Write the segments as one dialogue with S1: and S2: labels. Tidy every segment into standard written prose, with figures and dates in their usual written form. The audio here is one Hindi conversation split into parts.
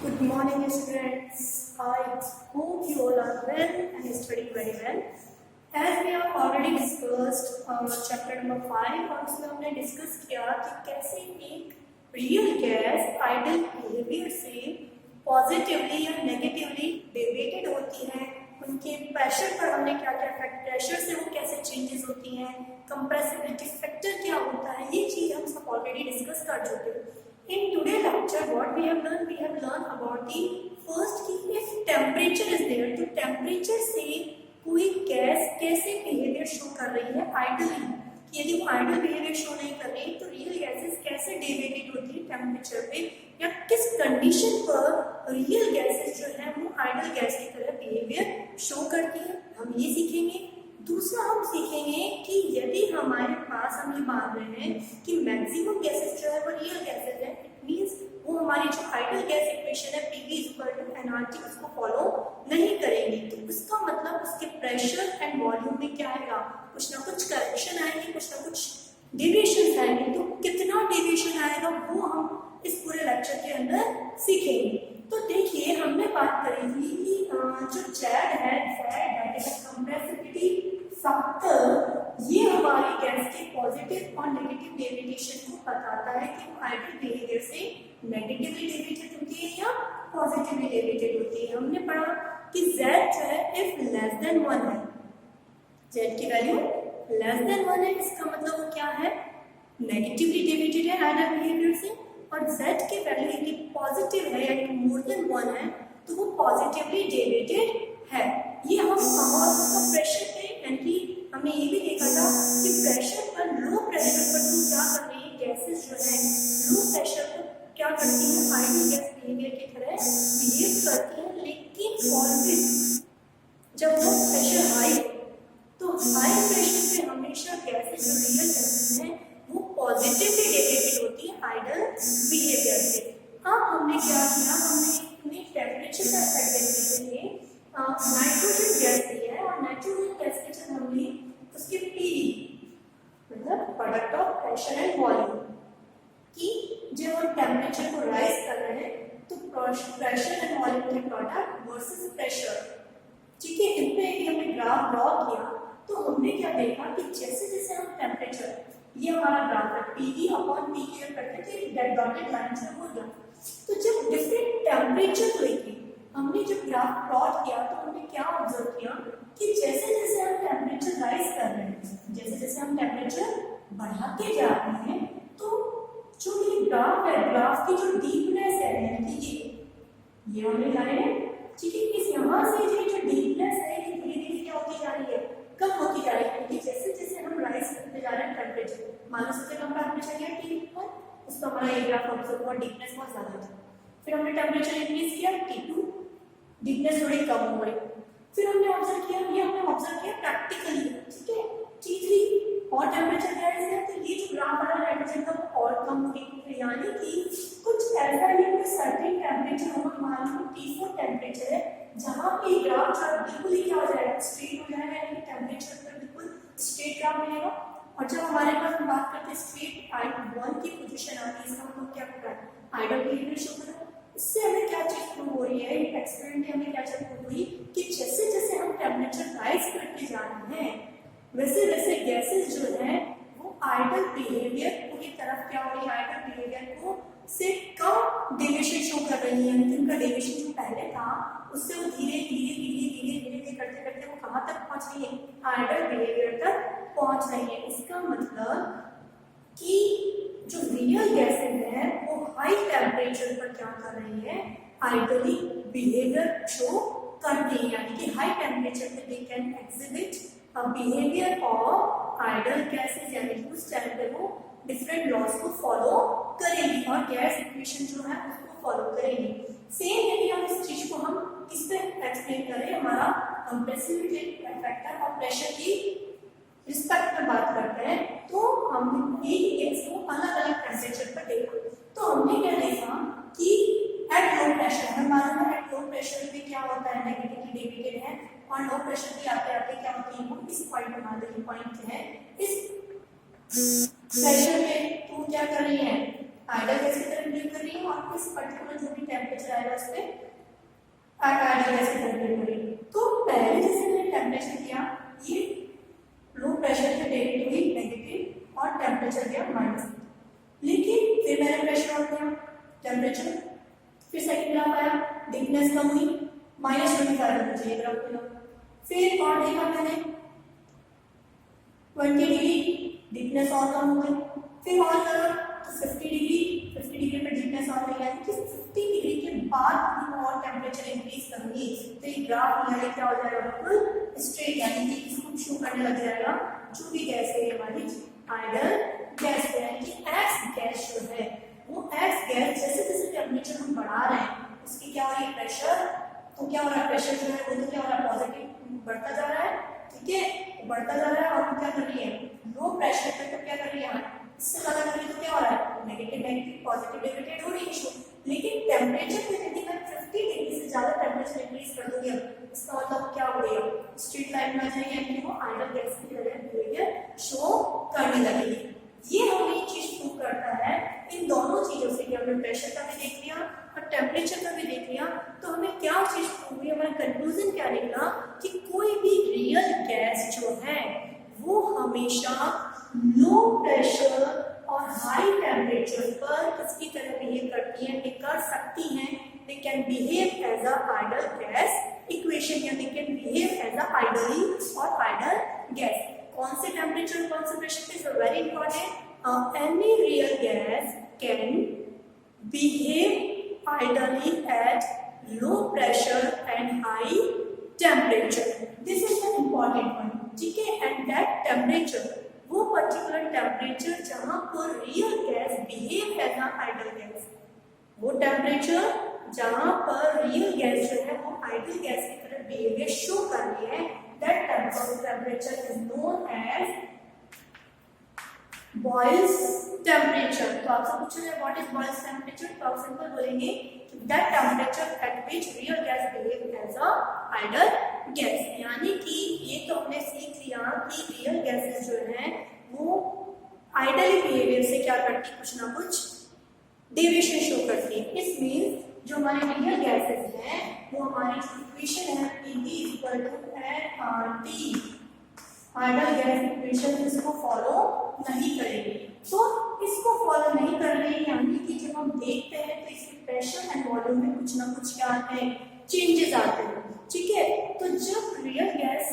S1: Good morning, students. I hope you all are well and studying very well. As we have already discussed chapter number 5 और उसमें हमने डिस्कस किया कि कैसे एक रियल गैस आइडल बिहेवियर से पॉजिटिवली या नेगेटिवली डेविएटेड होती है, उनके प्रेशर पर हमने क्या क्या इफेक्ट, प्रेशर से वो कैसे चेंजेस होती हैं, कंप्रेसिबिलिटी फैक्टर क्या होता है, ये चीज हम सब ऑलरेडी डिस्कस कर चुके हैं. In today's lecture, what we have learned about the first key if temperature is there. तो temperature से कोई गैस कैसे बिहेवियर शो कर रही है आइडली. यदि वो आइडल बिहेवियर शो नहीं कर रही तो रियल गैसेस कैसे डेविएटेड होती है टेम्परेचर पे, या किस कंडीशन पर रियल गैसेस जो है वो आइडल गैस की तरह बिहेवियर शो करती है, हम ये सीखेंगे. दूसरा हम सीखेंगे कि यदि हमारे पास हम ये मान रहे हैं कि मैक्सिमम गैसेस जो है वो रियल गैसेस है, इट मींस वो हमारी जो आइडल गैस इक्वेशन है PV = nRT उसको फॉलो नहीं करेंगे. तो इसका मतलब उसके प्रेशर एंड वॉल्यूम में क्या आएगा, कुछ ना कुछ करेक्शन आएगी, कुछ ना कुछ डेविएशन आएंगे. तो कितना डेविएशन आएगा वो हम इस पूरे लेक्चर के अंदर सीखेंगे. तो देखिए हमने बात करी थी कि जो Z है, दैट इज कंप्रेसिबिलिटी फैक्टर, ये हमारी गैस के पॉजिटिव और नेगेटिव डेविएशन को बताता है कि वो आइडल बिहेवियर से नेगेटिवली डेविएटेड होती है या पॉजिटिवली डेविएटेड होती है. हमने पढ़ा कि Z जो है इफ लेस देन 1 है, Z की वैल्यू लेस देन 1 है, इसका मतलब वो क्या है, नेगेटिवली डेविएटेड है आइडल बिहेवियर से. और Z की वैल्यू यदि पॉजिटिव है यानी मोर देन 1 है तो वो पॉजिटिवली डेविएटेड है. ये हम और प्रेशर पे यानी हमने ये भी देखा था कि प्रेशर पर, लो प्रेशर पर तो क्या कर रही है, गैसेस जो है लो प्रेशर पर क्या करती है, आइडल गैस बिहेवियर की तरह बिहेव करती है. लेकिन ऑलवेज जब वो प्रेशर हाई, तो हाई प्रेशर पे हमेशा गैसेस जो रियल गैसेस हैं वो पॉजिटिवली डेविएटेड होती है आइडल बिहेवियर से. अब हमने क्या किया, हमने टेम्परेचर का इफेक्ट देखने के लिए नाइट्रोजन गैस ली है और नाइट्रोजन गैस के जब हमने उसके PV मतलब product of pressure and volume की जब हम टेम्परेचर को राइज कर रहे हैं तो प्रेशर एंड वॉल्यूम के प्रोडक्ट वर्सेस प्रेशर, ठीक है, इन पे हमने ग्राफ ड्रॉ किया. तो हमने क्या देखा कि जैसे जैसे हम टेम्परेचर, ये हमारा ग्राफ है PV/PV करते थे, दैट डॉटेड लाइन से हो गया. तो जब डिफरेंट टेम्परेचर लेके हमने जब ग्राफ प्लॉट किया तो हमने क्या ऑब्जर्व किया कि जैसे जैसे हम टेम्परेचर राइज कर रहे हैं, जैसे जैसे हम टेम्परेचर बढ़ाते जा रहे हैं, तो जो ये ग्राफ है, ग्राफ की जो डीपनेस है यानी कि ये वाली लाइन है, ठीक है, इस यहाँ से ये जो डीपनेस है ये धीरे धीरे क्या होती जा रही है, कम होती जा रही है. क्योंकि जैसे जैसे हम राइज करते जा रहे हैं टेम्परेचर, मान लो सबसे कम टेम्परेचर है T पर, उसका हमारा ये ग्राफ ऑब्जर्व हुआ, डीपनेस बहुत ज्यादा था. फिर हमने टेम्परेचर इंक्रीज किया T2, डीपनेस थोड़ी कम हो गई. फिर हमने ऑब्जर्व किया, ये हमने ऑब्जर्व किया प्रैक्टिकली, ठीक है, T3 और टेम्परेचर राइज है तो ये जो ग्राफ वाला नाइट्रोजन का वो और कम हो गई. यानी कि कुछ ऐसा ही कोई सर्टेन टेम्परेचर होगा, मान लो T4 टेम्परेचर है जहाँ पे ग्राफ चार्ट बिल्कुल ही क्या हो जाएगा, स्ट्रेट हो जाएगा, यानी टेम्परेचर पर बिल्कुल स्ट्रेट ग्राफ मिलेगा. और जब हमारे पास हम बात करते हैं स्ट्रेट I1 की पोजीशन आती है, इसका मतलब क्या होता है, आइडल बिहेवियर शो कर रहा है. इससे हमें क्या चीज प्रूव हो रही है, एक्सपेरिमेंट में हमें क्या चीज प्रूव हुई कि जैसे जैसे हम टेम्परेचर राइज करते जा रहे हैं वैसे वैसे गैसेस जो है वो आइडल बिहेवियर की तरफ क्या हो रही है, आइडल बिहेवियर को से कम डेविएशन शो कर रही है. उनका डेविएशन जो पहले था उससे वो धीरे धीरे धीरे धीरे धीरे धीरे करते करते वो कहाँ तक पहुंच रही है, आइडल बिहेवियर तक पहुंच रही है. इसका मतलब कि जो रियल गैसेस है वो हाई टेम्परेचर पर क्या कर रही है, आइडली बिहेवियर शो करती है. यानी कि हाई टेम्परेचर पे they can exhibit a behaviour of ideal gases, यानी कि उस टाइम पे वो डिफरेंट लॉज को फॉलो करेंगी और गैस इक्वेशन जो है उसको फॉलो करेंगी. सेम यदि हम इस चीज को हम किस पे एक्सप्लेन करें, हमारा कंप्रेसिबिलिटी फैक्टर और प्रेशर की रिस्पेक्ट में बात करते हैं, तो हम एक गैस को अलग अलग टेम्परेचर पर देखा. तो हमने क्या देखा कि एट लो प्रेशर, हमें मालूम है एट लो प्रेशर में क्या होता है, नेगेटिवली डेविएटेड है, और लो प्रेशर पे आते आते क्या होती है, वो इस पॉइंट पे मान लीजिए पॉइंट है, इस प्रेशर में तो क्या कर रही है, आइडल गैस की तरह बिहेव कर रही है और इस पर्टिकुलर जो भी टेम्परेचर आएगा उस पे आइडियल गैस कैलकुलेट करेंगे। तो पहले जैसे मैंने टेम्परेचर किया, ये लो प्रेशर पे डायरेक्ट हुई नेगेटिव और टेम्परेचर गया माइनस, लेकिन फिर मैंने प्रेशर और किया टेम्परेचर, फिर सेकंड ग्राफ आया, थिकनेस कम हुई -25 मुझे ये ग्राफ मिला, फिर और देखा मैंने 20 डिग्री थिकनेस और कम हो गई, फिर और करा तो 50 डिग्री पे थिकनेस और मिल गया, कि 50 डिग्री के बाद हम और टेम्परेचर इंक्रीज करेंगे तो ये ग्राफ यहाँ क्या हो जाएगा, बिल्कुल स्ट्रेट, यानी कि इसको शो करने लग जाएगा जो भी गैस है हमारी आइडियल गैस है, यानी कि एक्स गैस जो है वो एक्स गैस जैसे जैसे टेम्परेचर हम बढ़ा रहे हैं उसकी क्या हो रही है प्रेशर, तो क्या हो रहा है प्रेशर जो है वो तो क्या हो रहा है पॉजिटिव बढ़ता जा रहा है, ठीक है बढ़ता जा रहा है, और क्या कर रही है लो प्रेशर पे तो क्या कर रही है इससे ज्यादा कर रही है तो क्या हो रहा है नेगेटिव नेगेटिव पॉजिटिव डिविडेड हो रही है, लेकिन टेम्परेचर पे यदि मैं 50 डिग्री से ज्यादा टेम्परेचर इंक्रीज कर दूंगी इसका मतलब क्या हो गया स्ट्रेट लाइन में आ जाएगी, यानी कि वो आइडियल गैस की बिहेवियर शो करने लगेगी। ये हमें ये चीज प्रूव करता है इन दोनों चीजों से कि हमने प्रेशर का भी देख लिया और टेम्परेचर का भी देख लिया, तो हमें क्या चीज प्रूव हुई, हमारा कंक्लूजन क्या निकला कि कोई भी रियल गैस जो है वो हमेशा लो प्रेशर और हाई टेम्परेचर पर किसकी तरह बिहेव करती है, कर सकती हैं, they can behave as a ideal gas equation, या they can behave as a ideally और आइडियल गैस। कौन से टेम्परेचर कौन से प्रेशर पे, is very important, any real gas can behave ideally at low pressure and high temperature, this is the important one, ठीक है, एंड दैट टेम्परेचर वो पर्टिकुलर टेम्परेचर जहां पर real gas behave as a ideal gas, वो टेम्परेचर जहां पर रियल गैस जो है वो आइडियल गैस की तरह बिहेवियर शो कर रही है, that temperature is known as Boyle's temperature. तो आपसे पूछा जाए व्हाट इज बॉयल्स टेम्परेचर, तो आप सिंपल बोलेंगे that temperature at which real gas behave as a ideal gas, यानी कि ये तो हमने सीख लिया कि रियल गैसेस जो है वो आइडियल बिहेवियर से क्या करती है, कुछ ना कुछ डेविएशन शो करती है। इस मींस जो हमारे रियल गैसेस हैं वो हमारी इक्वेशन है Pv = nRT, ideal gas equation इसको फॉलो नहीं करेगी, तो इसको फॉलो नहीं कर रही, यानी कि जब हम देखते हैं तो इसके प्रेशर एंड वॉल्यूम में कुछ ना कुछ क्या आते हैं चेंजेस आते हैं, ठीक है। तो जब रियल गैस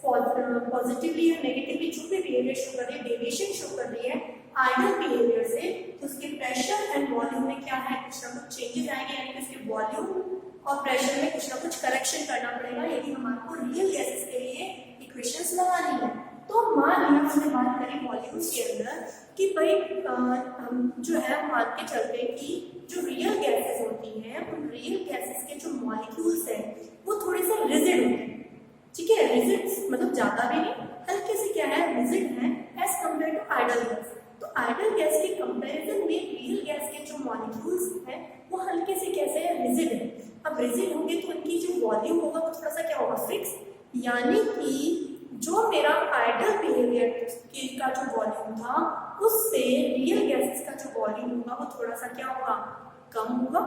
S1: पॉजिटिवली या नेगेटिवली जो भी बिहेवियर शो कर रही है, डेविएशन शो कर रही है आइडियल बिहेवियर से, तो उसके प्रेशर एंड वॉल्यूम में क्या है कुछ ना कुछ चेंजेस आएंगे, यानी कि उसके वॉल्यूम और प्रेशर में कुछ ना कुछ करेक्शन करना पड़ेगा यदि हमारे रियल गैसेस के लिए इक्वेशंस लगानी है। तो मान लिया हमने बात करी वॉल्यूम्स के अंदर कि भाई जो है हम मान के चलते हैं कि जो रियल गैसेस होती हैं उन रियल गैसेस के जो मॉलिक्यूल्स हैं वो थोड़े से रिजिड होते हैं, ठीक है, रिजिड मतलब ज्यादा भी नहीं, हल्के से क्या है रिजिड है as compare to ideal gas. तो आइडियल गैस के कंपैरिजन में रियल गैस के जो मॉलिक्यूल्स हैं वो हल्के से कैसे है रिजिड है। अब रिजिड होंगे तो उनकी जो वॉल्यूम होगा वो थोड़ा सा क्या होगा फिक्स, यानी कि जो मेरा आइडियल बिहेवियर का जो वॉल्यूम था उससे रियल गैसेस का जो वॉल्यूम होगा वो थोड़ा सा क्या होगा कम होगा,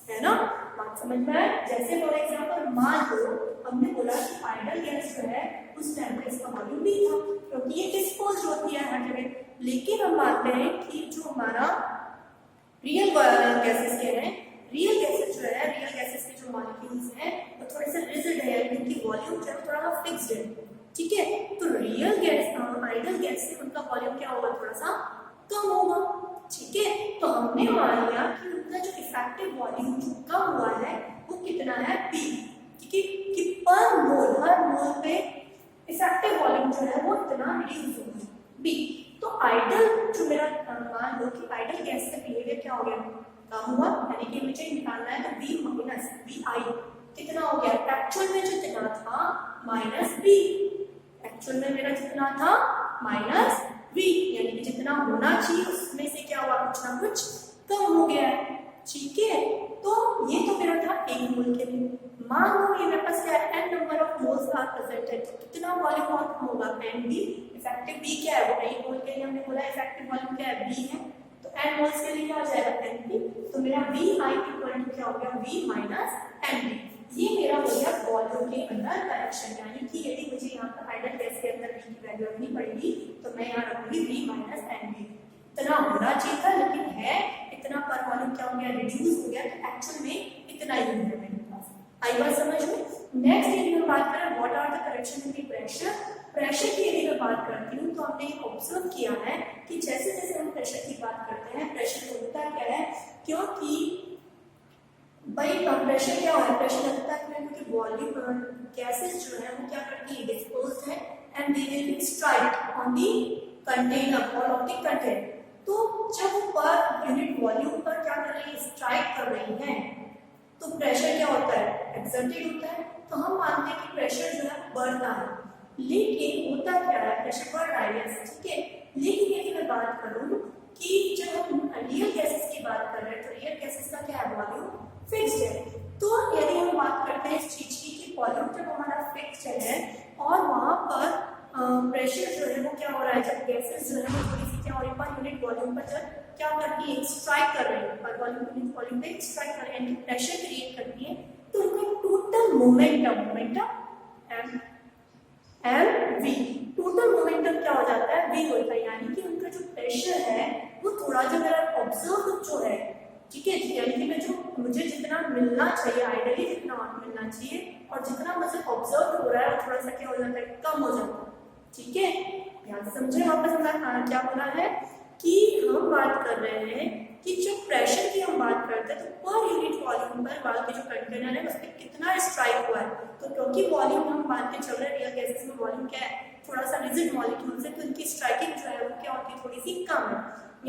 S1: है ना, बात समझ में आए। जैसे फॉर एग्जांपल मान लो हमने बोला कि आइडियल गैस जो है उस टाइम पे इसका वॉल्यूम भी था क्योंकि ये डिस्पोज होती है हर जगह, लेकिन हम मानते हैं कि जो हमारा रियल गैसेस के हैं, रियल गैसेस जो है रियल गैसेस के जो मॉलिक्यूल्स हैं वो थोड़े से रिजिड है, यानी उनकी वॉल्यूम जो है थोड़ा फिक्स्ड है, ठीक है। तो रियल गैस आइडियल गैस से उनका वॉल्यूम क्या होगा थोड़ा सा कम होगा, ठीक है। तो हमने मान लिया कि उनका जो इफेक्टिव वॉल्यूम जो कम हुआ है वो कितना है P, ठीक है, कि पर मोल हर मोल पे इफेक्टिव वॉल्यूम जो है वो इतना रिड्यूस होगा B। तो आइडियल जो मेरा मान लो कि आइडियल गैस का बिहेवियर क्या हो गया कम हुआ, यानी कि मुझे निकालना है तो B माइनस BI कितना हो गया, एक्चुअल में जितना था माइनस B, एक्चुअल में मेरा जितना था माइनस V, यानी कि जितना होना चाहिए उसमें से क्या हुआ कुछ ना कुछ कम हो गया, ठीक है। तो ये तो मेरा था एक मोल के लिए, मान लो ये मेरे पास क्या है n number of moles are present है, तो कितना वॉल्यूम और कम होगा NB, इफेक्टिव B क्या है वो एक मोल के लिए हमने बोला इफेक्टिव वॉल्यूम क्या है B है, तो n मोल्स के लिए क्या हो जाएगा np, तो मेरा vi इक्वल टू क्या हो गया v माइनस np। ये मेरा हो गया वॉल्यूम के अंदर करेक्शन, यानी कि यदि मुझे यहाँ पर आइडियल गैस के अंदर v की वैल्यू रखनी पड़ेगी तो मैं यहाँ रखूंगी v माइनस np। इतना होना चाहिए था लेकिन है इतना पर वॉल्यूम क्या हो गया, रिड्यूस हो गया, तो एक्चुअल में इतना ही है मेरे पास। आई बात समझ में? नेक्स्ट यदि हम बात करें what are the correction in the pressure, pressure की यदि मैं बात करती हूँ तो हमने ऑब्जर्व किया है कि जैसे जैसे हम प्रेशर की बात करते हैं, प्रेशर होता क्या है, क्योंकि भाई प्रेशर क्या है, प्रेशर लगता है क्योंकि वॉल्यूम गैसेस जो है वो क्या करती है, डिस्पोज्ड है and they will be strike on the container और ऑफ द कंटेनर। तो जब वो पर यूनिट वॉल्यूम पर क्या कर रही है, स्ट्राइक कर रही है, तो प्रेशर क्या होता है, एक्सर्टेड होता है। तो हम मानते हैं कि प्रेशर जो है बढ़ता है, लेकिन होता क्या है, प्रेशर बढ़ रहा है, ठीक है। लेकिन यदि मैं बात करूं कि जब हम रियल गैसेस की बात कर रहे हैं तो रियल गैसेस का क्या है, वॉल्यूम फिक्स्ड है। तो यदि हम बात करते हैं इस चीज की कि वॉल्यूम जब हमारा फिक्स्ड है और वहां पर प्रेशर जो है वो क्या हो रहा है, जब गैसेस जो है वो थोड़ी सी क्या हो रही है, पर यूनिट वॉल्यूम पर जब क्या करती है, स्ट्राइक कर रही है, पर वॉल्यूम पे स्ट्राइक कर रही है, प्रेशर क्रिएट करती है, तो उनका total momentum M V, total momentum क्या हो जाता है, वी होता है। यानी कि उनका जो प्रेशर है वो थोड़ा जो मेरा ऑब्जर्व जो है, ठीक है, यानी कि मैं जो मुझे जितना मिलना चाहिए, आइडियली जितना मिलना चाहिए और जितना मुझे ऑब्जर्व हो रहा है वो थोड़ा सा क्या हो जाता है, कम हो जाता है, ठीक है। ध्यान से समझे, वापस हमारा क्या बोला है कि हम बात कर रहे हैं कि जो प्रेशर की हम बात करते हैं तो पर यूनिट वॉल्यूम पर वाल के जो कंटेनर है उस पर कितना स्ट्राइक हुआ है। तो क्योंकि वॉल्यूम हम बात के चल रहे हैं, रियल गैसेस में वॉल्यूम क्या है, थोड़ा सा रिजिड मॉलिक्यूल्स है, तो उनकी स्ट्राइकिंग जो है वो क्या होती है, थोड़ी सी कम है।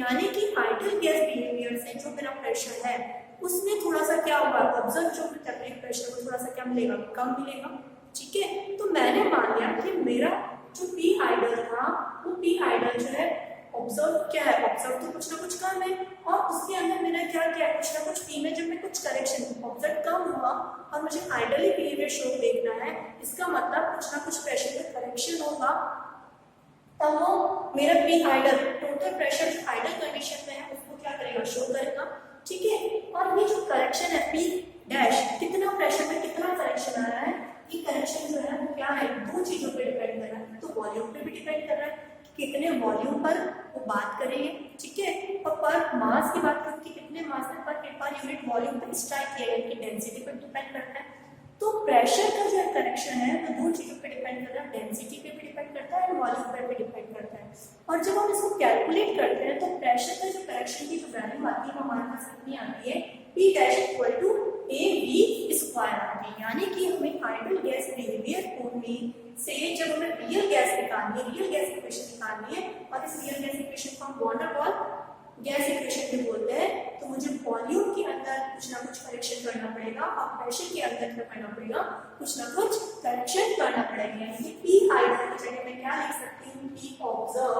S1: यानी कि आइडियल गैस बिहेवियर से जो मेरा प्रेशर है उसमें थोड़ा सा क्या होगा, ऑब्जर्व जो टेम्परेचर प्रेशर वो थोड़ा सा क्या मिलेगा, कम मिलेगा, ठीक है। तो मैंने मान लिया कि मेरा जो पी आइडियल था वो पी आइडियल जो है ऑब्जर्व क्या है, ऑब्जर्व तो कुछ ना कुछ कम है और उसके अंदर मैंने क्या किया, कुछ ना कुछ पी में जब मैं कुछ करेक्शन, ऑब्जर्व कम हुआ और मुझे आइडियली बिहेवियर शो देखना है, इसका मतलब कुछ ना कुछ प्रेशर में करेक्शन होगा, तब वो मेरा पी आइडियल टोटल प्रेशर जो आइडियल कंडीशन में है उसको क्या करेगा, शो करेगा, ठीक है। और ये जो करेक्शन है पी डैश, कितना प्रेशर में कितना करेक्शन आ रहा है, ये करेक्शन जो है वो क्या है, दो चीजों पे डिपेंड कर रहा है। तो वॉल्यूम पे भी डिपेंड कर रहा है, कितने वॉल्यूम पर वो बात करेंगे, ठीक है, और पर मास की बात करूँ कि कितने मास पर यूनिट वॉल्यूम पर स्ट्राइक किया गया, इनकी डेंसिटी पर डिपेंड करता है। तो प्रेशर का जो करेक्शन है वो दो चीजों पे डिपेंड करता है, डेंसिटी पे भी डिपेंड करता है और वॉल्यूम पे भी डिपेंड करता है। और जब हम इसको कैलकुलेट करते हैं तो प्रेशर का जो करेक्शन की जो वैल्यू आती है हमारे पास कितनी आती है, P dash equal to AV square आती है। यानी कि हमें आइडियल गैस बिहेवियर फॉर्मूले से जब हमें रियल गैस निकालनी है, रियल गैस इक्वेशन निकालनी है, और इस रियल गैस इक्वेशन को हम van der Waals gas equation भी बोलते हैं, तो मुझे वॉल्यूम के अंदर कुछ ना कुछ करेक्शन करना पड़ेगा और प्रेशर के अंदर क्या करना पड़ेगा, कुछ ना कुछ करेक्शन करना पड़ेगा। यानी कि पी आइडियल की जगह मैं क्या लिख सकती हूँ, P observe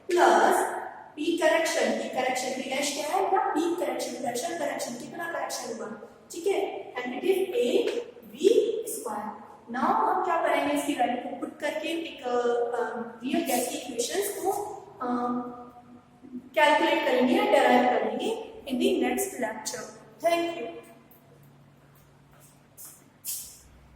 S1: plus P correction, P correction P dash क्या है, या पी करेक्शन प्रेशर करेक्शन, कितना करेक्शन हुआ, ठीक है, and it is A V square. Now हम क्या करेंगे, इसकी वैल्यू को पुट करके एक रियल गैस की इक्वेशंस को कैलकुलेट करेंगे या डेराइव करेंगे in the next lecture. Thank you.